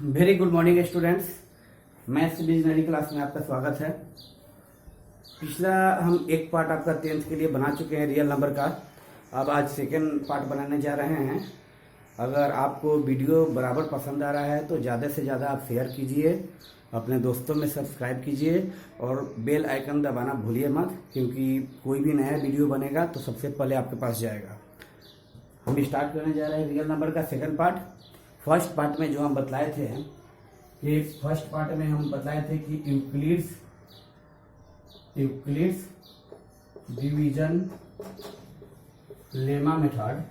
Very good morning students. Maths dictionary class में आपका स्वागत है। पिछला हम एक पार्ट आपका 10th के लिए बना चुके हैं रियल नंबर का। अब आज सेकेंड पार्ट बनाने जा रहे हैं। अगर आपको वीडियो बराबर पसंद आ रहा है तो ज़्यादा से ज़्यादा आप शेयर कीजिए, अपने दोस्तों में सब्सक्राइब कीजिए और बेल आइकन दबाना भूलिए मत, क्योंकि कोई भी नया वीडियो बनेगा तो सबसे पहले आपके पास जाएगा। हम स्टार्ट करने जा रहे हैं रियल नंबर का सेकेंड पार्ट। फर्स्ट पार्ट में जो हम बतलाए थे कि यूक्लिड्स डिवीजन लेमा मेथड।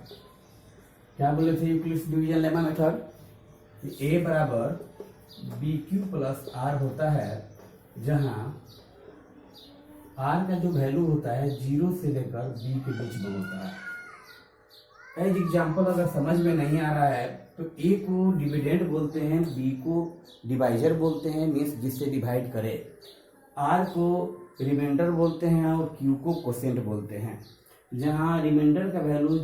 क्या बोले थे? यूक्लिड्स डिवीजन लेमा मेथड ए बराबर बी क्यू प्लस आर होता है, जहां आर का जो वैल्यू होता है 0 से लेकर बी के बीच में होता है। एज एग्जाम्पल, अगर समझ में नहीं आ रहा है तो ए को डिविडेंड बोलते हैं, बी को डिवाइजर बोलते हैं, मीन्स जिससे डिवाइड करे, आर को रिमाइंडर बोलते हैं और क्यू को कोसेंट बोलते हैं। जहां रिमाइंडर का वैल्यू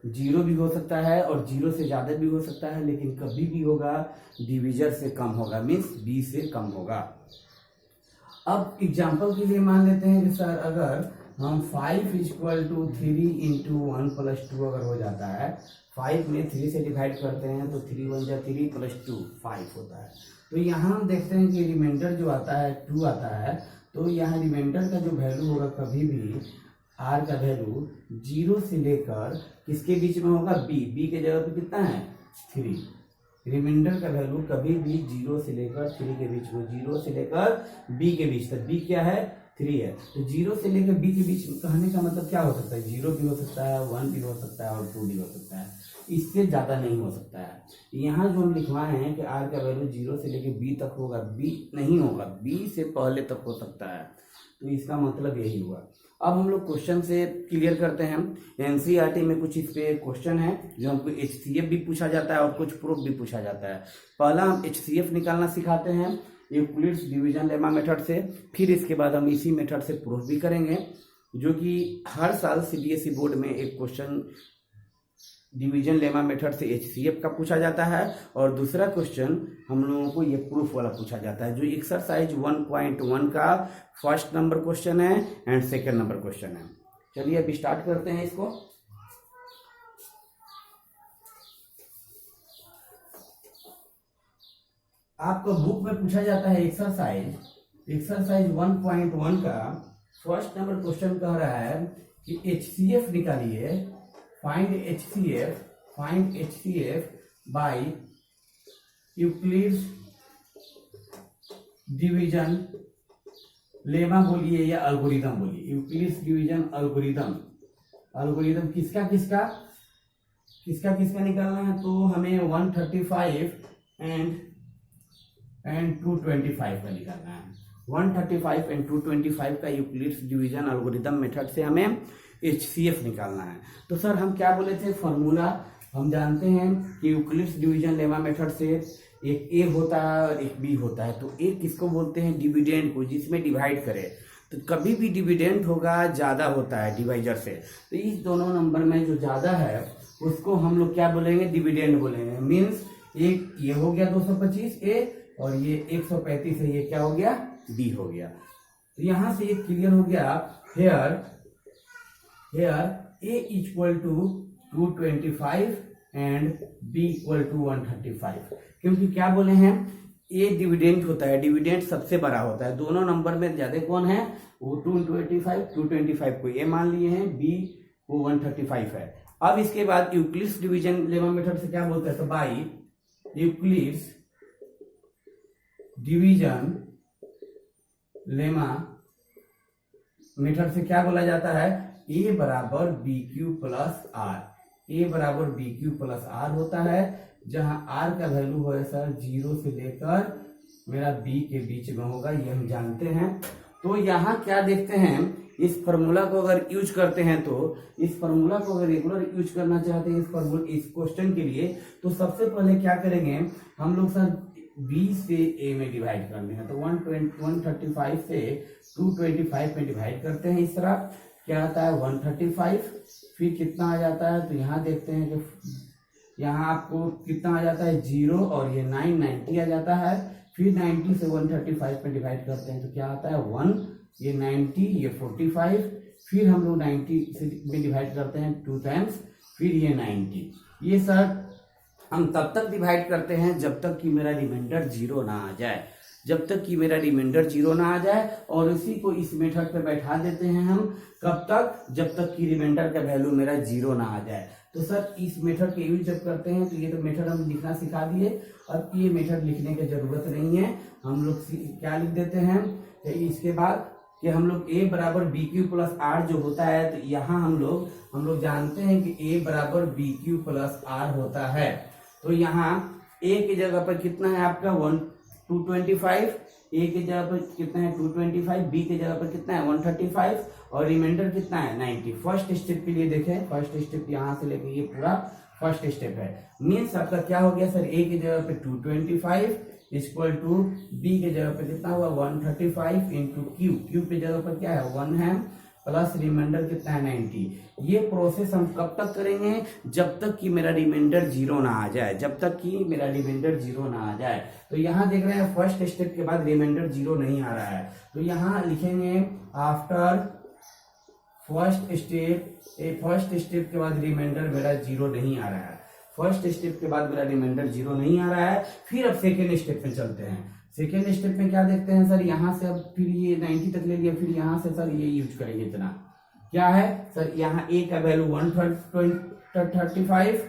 0 भी हो सकता है और 0 से ज़्यादा भी हो सकता है, लेकिन कभी भी होगा डिविजर से कम होगा, मीन्स बी से कम होगा। अब एग्जाम्पल के लिए मान लेते हैं कि सर अगर हम 5 = 3 × 1 + 2 अगर हो जाता है, 5 में 3 से डिवाइड करते हैं तो 3 × 1 = 3 + 2 5 होता है। तो यहाँ हम देखते हैं कि रिमाइंडर जो आता है 2 आता है, तो यहाँ रिमाइंडर का जो वैल्यू होगा कभी भी आर का वैल्यू 0 से लेकर किसके बीच में होगा? बी के जगह पे कितना है? 3। रिमाइंडर का वैल्यू कभी भी 0 से लेकर 3 के बीच में, 0 से लेकर बी के बीच तक। बी क्या है? 3 है। तो 0 से लेकर बी के बीच कहने का मतलब क्या हो सकता है? 0 भी हो सकता है, 1 भी हो सकता है और 2 भी हो सकता है, इससे ज्यादा नहीं हो सकता है। यहाँ जो हम लिखवाए हैं कि आर का वैल्यू 0 से लेकर बी तक होगा, बी नहीं होगा, बी से पहले तक हो सकता है, तो इसका मतलब यही हुआ। अब हम लोग क्वेश्चन से क्लियर करते हैं। एनसीईआरटी में कुछ इस पे क्वेश्चन है जो हमको एचसीएफ भी पूछा जाता है और कुछ प्रूफ भी पूछा जाता है। पहला हम एचसीएफ निकालना सिखाते हैं यूक्लिड्स डिवीजन लेमा मेथड से, फिर इसके बाद हम इसी मेथड से प्रूफ भी करेंगे, जो कि हर साल सीबीएसई बोर्ड में एक क्वेश्चन डिवीजन लेमा मेथड से एचसीएफ का पूछा जाता है और दूसरा क्वेश्चन हम लोगों को ये प्रूफ वाला पूछा जाता है, जो एक्सरसाइज 1.1 का फर्स्ट नंबर क्वेश्चन है एंड सेकेंड नंबर क्वेश्चन है। चलिए अब स्टार्ट करते हैं इसको। आपको बुक में पूछा जाता है एक्सरसाइज 1.1 का फर्स्ट नंबर क्वेश्चन कह रहा है कि एचसीएफ निकालिए, find HCF by Euclid's division lemma बोलिए या एल्गोरिथम बोलिए। यूक्लिड्स डिवीजन एल्गोरिथम किसका निकालना है? तो हमें 135 एंड 225 का निकालना है। 135 एंड 225 का यूक्लिड्स डिवीजन एल्गोरिथम मेथड से हमें एचसीएफ निकालना है। तो सर हम क्या बोले थे? फॉर्मूला हम जानते हैं कि यूक्लिड्स डिवीजन लेमा मेथड से एक ए होता है और एक बी होता है। तो ए किसको बोलते हैं? डिविडेंड को, जिसमें डिवाइड करे। तो कभी भी डिविडेंड होगा ज्यादा होता है डिवाइजर से, तो इस दोनों नंबर में जो ज्यादा है उसको हम लोग क्या बोलेंगे? डिविडेंड बोलेंगे। मीन्स एक ये हो गया 225 ए और ये 135 है, ये क्या हो गया? बी हो गया। तो यहां से एक क्लियर हो गया। हेयर ए = 225 एंड बी = 135, क्योंकि क्या बोले हैं? ए डिविडेंड होता है, डिविडेंड सबसे बड़ा होता है। दोनों नंबर में ज्यादा कौन है? वो 225 को ए मान लिए हैं, बी वो 135 है। अब इसके बाद यूक्लिड्स डिवीजन लेमा मेथड से क्या बोलते हैं? तो by Euclid's division lemma method से क्या बोला जाता है? ए बराबर बी क्यू प्लस आर। ए बराबर बी क्यू प्लस आर होता है, जहां आर का वैल्यू है सर 0 से लेकर मेरा बी के बीच में होगा, ये हम जानते हैं। तो यहाँ क्या देखते हैं? इस फॉर्मूला को अगर यूज करते हैं, तो इस फॉर्मूला को अगर रेगुलर यूज करना चाहते हैं इस क्वेश्चन के लिए, तो सबसे पहले क्या करेंगे हम लोग? सर बी से ए में डिवाइड करने हैं, तो 135 से 225 में डिवाइड करते हैं। इस तरह क्या आता है 135, फिर कितना आ जाता है तो यहाँ देखते हैं कि यहाँ आपको कितना आ जाता है 0 और ये 90 आ जाता है। फिर 90 से 135 में डिवाइड करते हैं तो क्या आता है 1, ये 90, ये 45, फिर हम लोग 90 से में डिवाइड करते हैं 2 टाइम्स, फिर ये 90। ये सर हम तब तक डिवाइड करते हैं जब तक कि मेरा रिमाइंडर 0 ना आ जाए, जब तक कि मेरा रिमाइंडर 0 ना आ जाए, और इसी को इस मेथड पे बैठा देते हैं हम कब तक, जब तक कि रिमाइंडर का वैल्यू मेरा 0 ना आ जाए। तो सर इस मेथड के यूज जब करते हैं तो ये तो मेथड हम लिखना सिखा दिए, अब ये मेथड लिखने की जरूरत नहीं है, हम लोग क्या लिख देते हैं इसके बाद कि हम लोग a बराबर बी क्यू प्लस आर जो होता है, तो यहाँ हम लोग जानते हैं कि a बराबर बी क्यू प्लस आर होता है। तो यहाँ a की जगह पर कितना है आपका 225, a की जगह पर कितना है 225, b की जगह पर कितना है 135 और रिमाइंडर कितना है 90। फर्स्ट स्टेप के लिए देखें, फर्स्ट स्टेप यहाँ से लेके ये पूरा फर्स्ट स्टेप है। मीन्स आपका क्या हो गया सर, a की जगह पे 225 इक्वल टू b के जगह पे कितना हुआ 135 इंटू क्यू की जगह पर क्या है 1 है प्लस रिमाइंडर कितना है 90। ये प्रोसेस हम कब तक करेंगे, जब तक कि मेरा रिमाइंडर 0 ना आ जाए, जब तक कि मेरा रिमाइंडर 0 ना आ जाए। तो यहाँ देख रहे हैं फर्स्ट स्टेप के बाद रिमाइंडर 0 नहीं आ रहा है, तो यहाँ लिखेंगे आफ्टर फर्स्ट स्टेप के बाद रिमाइंडर मेरा 0 नहीं आ रहा है, फर्स्ट स्टेप के बाद मेरा रिमाइंडर 0 नहीं आ रहा है। फिर अब सेकेंड स्टेप में चलते हैं। सेकेंड स्टेप में क्या देखते हैं सर, यहाँ से अब फिर ये 90 तक ले लिया, फिर यहाँ से सर ये यूज करेंगे इतना, क्या है सर यहाँ a का वैल्यू 135,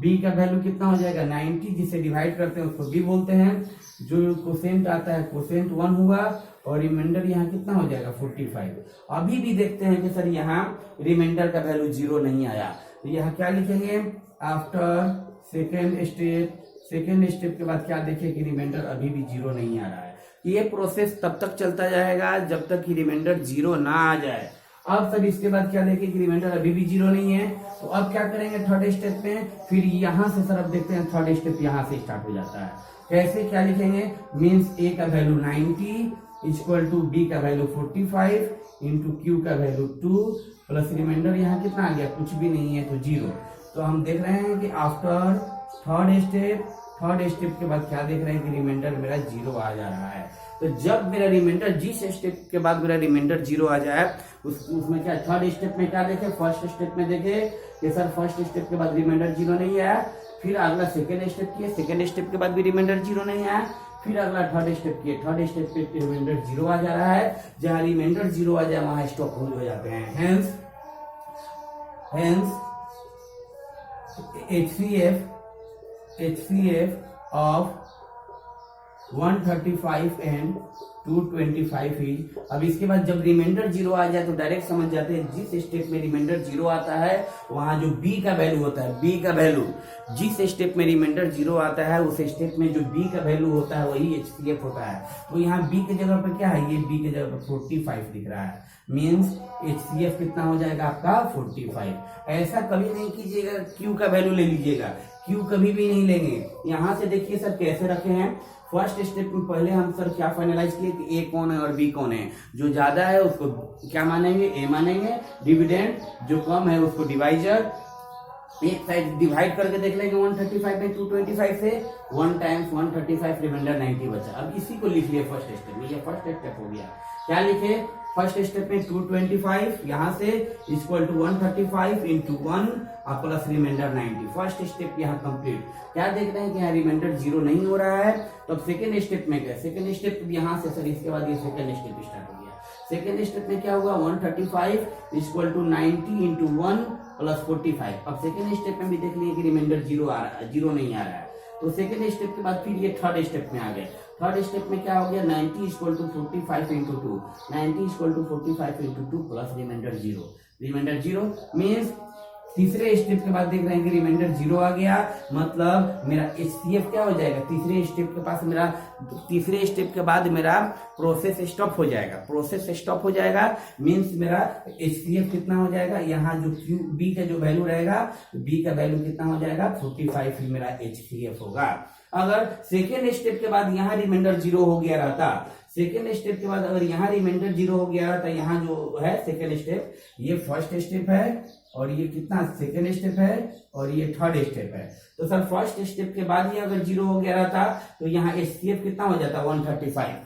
b का वैल्यू कितना हो जाएगा 90, जिसे डिवाइड करते हैं उसको b बोलते हैं, जो कोसेंट आता है कोसेंट 1 हुआ और रिमाइंडर यहाँ कितना हो जाएगा 45। अभी भी देखते हैं कि सर यहाँ रिमाइंडर का वैल्यू 0 नहीं आया, तो यहाँ क्या लिखेंगे आफ्टर सेकेंड स्टेप के बाद क्या देखें कि रिमाइंडर अभी भी 0 नहीं आ रहा है। ये प्रोसेस तब तक चलता जाएगा जब तक कि रिमाइंडर 0 ना आ जाए। अब सर इसके बाद क्या देखें कि रिमाइंडर अभी भी 0 नहीं है, तो अब क्या करेंगे थर्ड स्टेप में, फिर यहाँ से सर अब देखते हैं थर्ड स्टेप यहाँ से स्टार्ट हो जाता है। कैसे क्या लिखेंगे, मीन्स a का वैल्यू 90 इक्वल टू b का वैल्यू 45 इंटू क्यू का वैल्यू 2 प्लस रिमाइंडर यहाँ कितना आ गया कुछ भी नहीं है तो 0। तो हम देख रहे हैं कि आफ्टर थर्ड स्टेप के बाद क्या देख रहे हैं कि रिमाइंडर मेरा 0 आ जा रहा है। तो जब मेरा रिमाइंडर जिस स्टेप के बाद मेरा रिमाइंडर 0 आ जाए उसमें क्या थर्ड स्टेप में क्या देखे, फर्स्ट स्टेप में देखे कि सर फर्स्ट स्टेप के बाद रिमाइंडर 0 नहीं आया, फिर अगला सेकेंड स्टेप किए, सेकेंड स्टेप के बाद भी रिमाइंडर 0 नहीं आया, फिर अगला थर्ड स्टेप किए, थर्ड स्टेप पे रिमाइंडर 0 आ जा रहा है। जहां रिमाइंडर 0 आ जाए वहां स्टॉप हो जाते हैं। Hence HCF of 135 and 225 is. अब इसके बाद जब रिमाइंडर 0 आ जाए तो डायरेक्ट समझ जाते हैं जिस स्टेप में रिमाइंडर 0 आता है वहां जो b का वैल्यू होता है, b का वैल्यू जिस स्टेप में रिमाइंडर 0 आता है उस स्टेप में जो b का वैल्यू होता है वही HCF होता है। तो यहाँ b की जगह पर क्या है, ये b की जगह पर 45 दिख रहा है, मीन्स HCF कितना हो जाएगा आपका 45। ऐसा कभी नहीं कीजिएगा q का वैल्यू ले लीजिएगा, q कभी भी नहीं लेंगे। यहाँ से देखिए सर कैसे रखे हैं, फर्स्ट स्टेप में पहले हम सर क्या फाइनलाइज किए कि ए कौन है और बी कौन है, जो ज्यादा है उसको क्या मानेंगे ए मानेंगे, डिविडेंड जो कम है उसको डिवाइजर। एक साइड डिवाइड करके देख लेंगे 135 में 225 से 1 टाइम्स 135 रिमाइंडर 90 बचा। अब इसी को लिख लिए फर्स्ट स्टेप में, ये फर्स्ट स्टेप हो गया। क्या लिखे फर्स्ट स्टेप में 225 यहाँ से equal to 135 into 1 plus remainder 90। First step यहाँ कंप्लीट। क्या देख रहे हैं कि यहाँ रिमाइंडर 0 नहीं हो रहा है, तो अब सेकेंड स्टेप में क्या, सेकेंड स्टेप यहाँ से सर इसके बाद ये सेकेंड स्टेप स्टार्ट हो गया। सेकेंड स्टेप में क्या होगा 135 इक्वल टू 90 इंटू 1 प्लस 45। अब सेकेंड स्टेप में भी देख लिए कि रिमाइंडर 0 आ रहा है, 0 नहीं आ रहा है, तो सेकेंड स्टेप के बाद फिर ये थर्ड स्टेप में आ गए। थर्ड स्टेप में क्या हो गया 90 equal to 45 into 2, 90 equal to 45 into 2 plus remainder 0, remainder 0 means तीसरे स्टेप के बाद देख रहे हैं कि रिमाइंडर 0 आ गया, मतलब मेरा HCF क्या हो जाएगा, तीसरे स्टेप के बाद मेरा प्रोसेस स्टॉप हो जाएगा। प्रोसेस स्टॉप हो जाएगा मीन्स मेरा HCF कितना हो जाएगा, यहाँ जो B का जो वैल्यू रहेगा, B का वैल्यू कितना हो जाएगा 45 ही मेरा HCF होगा। अगर सेकेंड स्टेप के बाद यहाँ रिमाइंडर 0 हो गया रहता, सेकेंड स्टेप के बाद अगर यहाँ रिमाइंडर 0 हो गया तो यहाँ जो है सेकेंड स्टेप, ये फर्स्ट स्टेप है और ये कितना सेकेंड स्टेप है और ये थर्ड स्टेप है। तो सर फर्स्ट स्टेप के बाद ही अगर 0 हो गया रहता तो यहाँ HCF कितना हो जाता 135।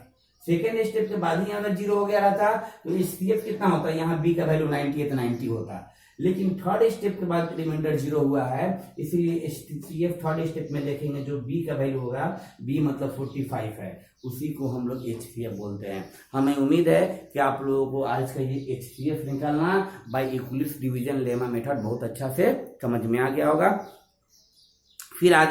सेकेंड स्टेप के बाद ही अगर 0 हो गया रहता तो HCF कितना होता, यहाँ B का वैल्यू 90 होता। लेकिन थर्ड स्टेप के बाद रिमाइंडर 0 हुआ है, इसीलिए HCF थर्ड स्टेप में देखेंगे जो B का वैल्यू होगा, B मतलब 45 है, उसी को हम लोग HCF बोलते हैं। हमें उम्मीद है कि आप लोगों को आज का ये HCF निकालना by Euclid's division lemma method बहुत अच्छा से समझ में आ गया होगा। फिर आगे